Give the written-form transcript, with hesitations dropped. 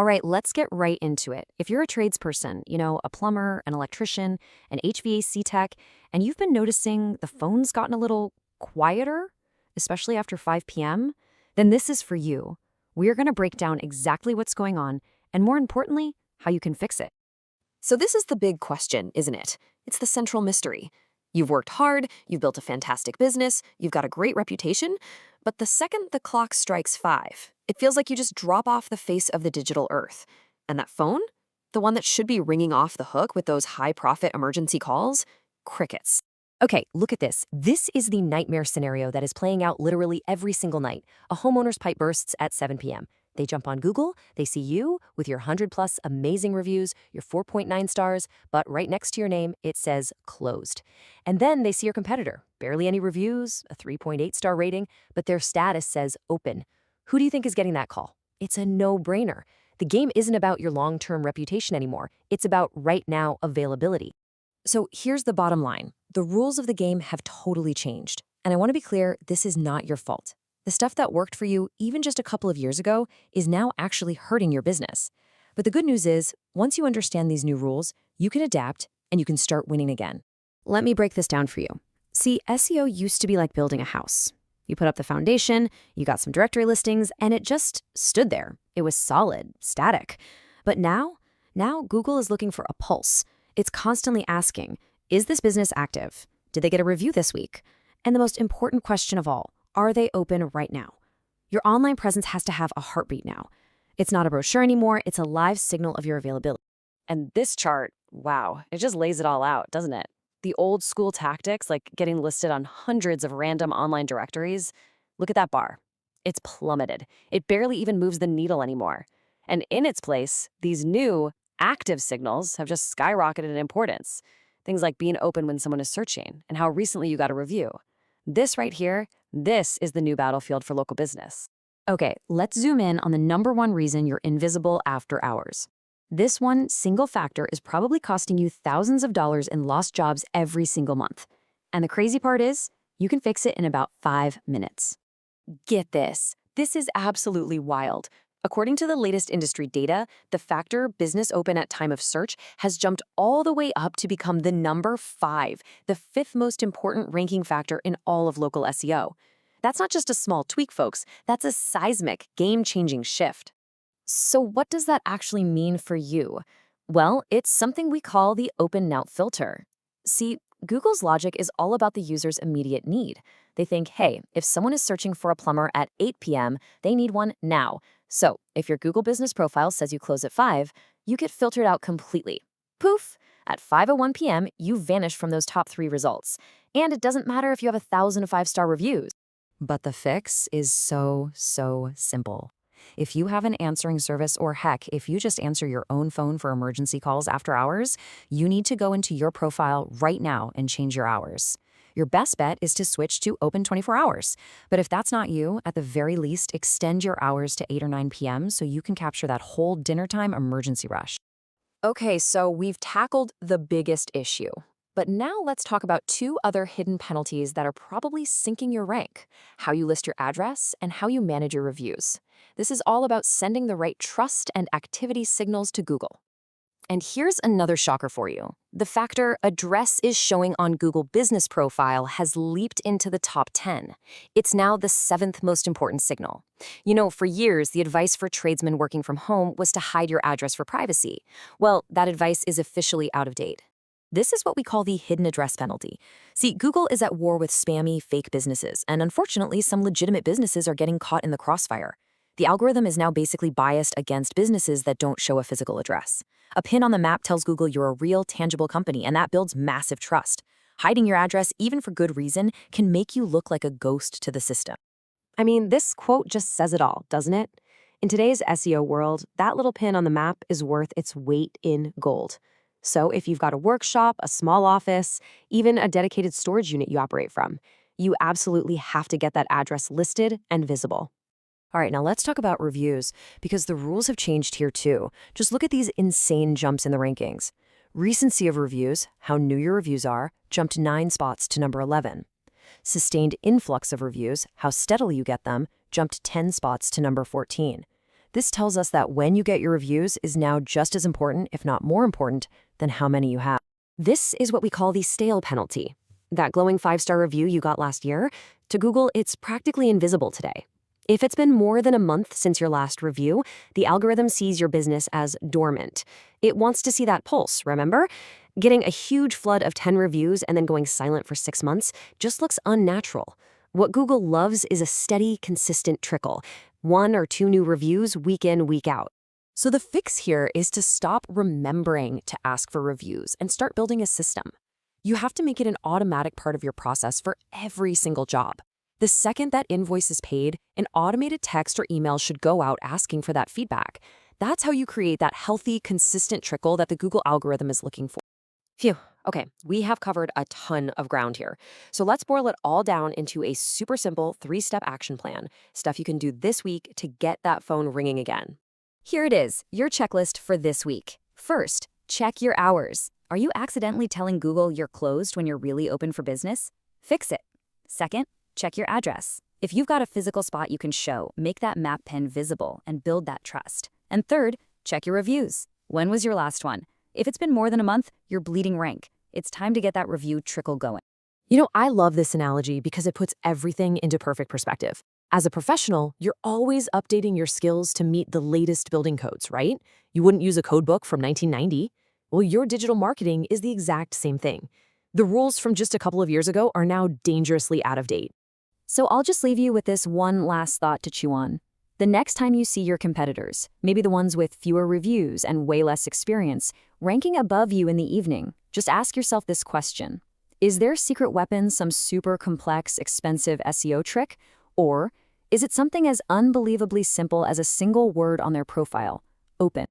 All right, let's get right into it. If you're a tradesperson, a plumber, an electrician, an HVAC tech, and you've been noticing the phone's gotten a little quieter, especially after 5 p.m., then this is for you. We're going to break down exactly what's going on, and more importantly, how you can fix it. So this is the big question, isn't it? It's the central mystery. You've worked hard, you've built a fantastic business, you've got a great reputation, but the second the clock strikes 5, it feels like you just drop off the face of the digital earth. And that phone? The one that should be ringing off the hook with those high-profit emergency calls? Crickets. Okay, look at this. This is the nightmare scenario that is playing out literally every single night. A homeowner's pipe bursts at 7 p.m. They jump on Google, they see you with your 100-plus amazing reviews, your 4.9 stars, but right next to your name, it says closed. And then they see your competitor, barely any reviews, a 3.8-star rating, but their status says open. Who do you think is getting that call? It's a no-brainer. The game isn't about your long-term reputation anymore. It's about right-now availability. So here's the bottom line. The rules of the game have totally changed. And I want to be clear, this is not your fault. The stuff that worked for you even just a couple of years ago is now actually hurting your business. But the good news is, once you understand these new rules, you can adapt and you can start winning again. Let me break this down for you. See, SEO used to be like building a house. You put up the foundation, you got some directory listings, and it just stood there. It was solid, static. But now Google is looking for a pulse. It's constantly asking, is this business active? Did they get a review this week? And the most important question of all, are they open right now? Your online presence has to have a heartbeat now. It's not a brochure anymore, it's a live signal of your availability. And this chart, wow, it just lays it all out, doesn't it? The old school tactics, like getting listed on hundreds of random online directories, look at that bar. It's plummeted. It barely even moves the needle anymore. And in its place, these new active signals have just skyrocketed in importance. Things like being open when someone is searching and how recently you got a review. This right here, this is the new battlefield for local business. Okay, let's zoom in on the number one reason you're invisible after hours. This one single factor is probably costing you thousands of dollars in lost jobs every single month. And the crazy part is, you can fix it in about 5 minutes. Get this. This is absolutely wild. According to the latest industry data, the factor business open at time of search has jumped all the way up to become the number 5, the 5th most important ranking factor in all of local SEO. That's not just a small tweak, folks. That's a seismic, game-changing shift. So what does that actually mean for you? Well, it's something we call the open now filter. See, Google's logic is all about the user's immediate need. They think, hey, if someone is searching for a plumber at 8 p.m., they need one now. So if your Google business profile says you close at 5, you get filtered out completely. Poof! At 5:01 p.m., you vanish from those top 3 results. And it doesn't matter if you have 1,000 5-star reviews. But the fix is so simple. If you have an answering service, or heck, if you just answer your own phone for emergency calls after hours, you need to go into your profile right now and change your hours. Your best bet is to switch to open 24 hours. But if that's not you, at the very least, extend your hours to 8 or 9 p.m. so you can capture that whole dinner time emergency rush. Okay, so we've tackled the biggest issue. But now let's talk about 2 other hidden penalties that are probably sinking your rank: how you list your address and how you manage your reviews. This is all about sending the right trust and activity signals to Google. And here's another shocker for you. The factor address is showing on Google Business Profile has leaped into the top 10. It's now the 7th most important signal. For years, the advice for tradesmen working from home was to hide your address for privacy. Well, that advice is officially out of date. This is what we call the hidden address penalty. See, Google is at war with spammy, fake businesses, and unfortunately, some legitimate businesses are getting caught in the crossfire. The algorithm is now basically biased against businesses that don't show a physical address. A pin on the map tells Google you're a real, tangible company, and that builds massive trust. Hiding your address, even for good reason, can make you look like a ghost to the system. I mean, this quote just says it all, doesn't it? In today's SEO world, that little pin on the map is worth its weight in gold. So if you've got a workshop, a small office, even a dedicated storage unit you operate from, you absolutely have to get that address listed and visible. All right, now let's talk about reviews, because the rules have changed here too. Just look at these insane jumps in the rankings. Recency of reviews, how new your reviews are, jumped 9 spots to number 11. Sustained influx of reviews, how steadily you get them, jumped 10 spots to number 14. This tells us that when you get your reviews is now just as important, if not more important, than how many you have. This is what we call the stale penalty. That glowing 5-star review you got last year, to Google, it's practically invisible today. If it's been more than a month since your last review, the algorithm sees your business as dormant. It wants to see that pulse, remember? Getting a huge flood of 10 reviews and then going silent for 6 months just looks unnatural. What Google loves is a steady, consistent trickle. 1 or 2 new reviews week in, week out. So the fix here is to stop remembering to ask for reviews and start building a system. You have to make it an automatic part of your process for every single job. The second that invoice is paid, an automated text or email should go out asking for that feedback. That's how you create that healthy, consistent trickle that the Google algorithm is looking for. Phew. Okay, we have covered a ton of ground here. So let's boil it all down into a super simple 3-step action plan, stuff you can do this week to get that phone ringing again. Here it is, your checklist for this week. First, check your hours. Are you accidentally telling Google you're closed when you're really open for business? Fix it. Second, check your address. If you've got a physical spot you can show, make that map pen visible and build that trust. And third, check your reviews. When was your last one? If it's been more than a month, you're bleeding rank. It's time to get that review trickle going. I love this analogy because it puts everything into perfect perspective. As a professional, you're always updating your skills to meet the latest building codes, right? You wouldn't use a code book from 1990. Well, your digital marketing is the exact same thing. The rules from just a couple of years ago are now dangerously out of date. So I'll just leave you with this one last thought to chew on. The next time you see your competitors, maybe the ones with fewer reviews and way less experience, ranking above you in the evening, just ask yourself this question. Is their secret weapon some super complex, expensive SEO trick? Or is it something as unbelievably simple as a single word on their profile? Open.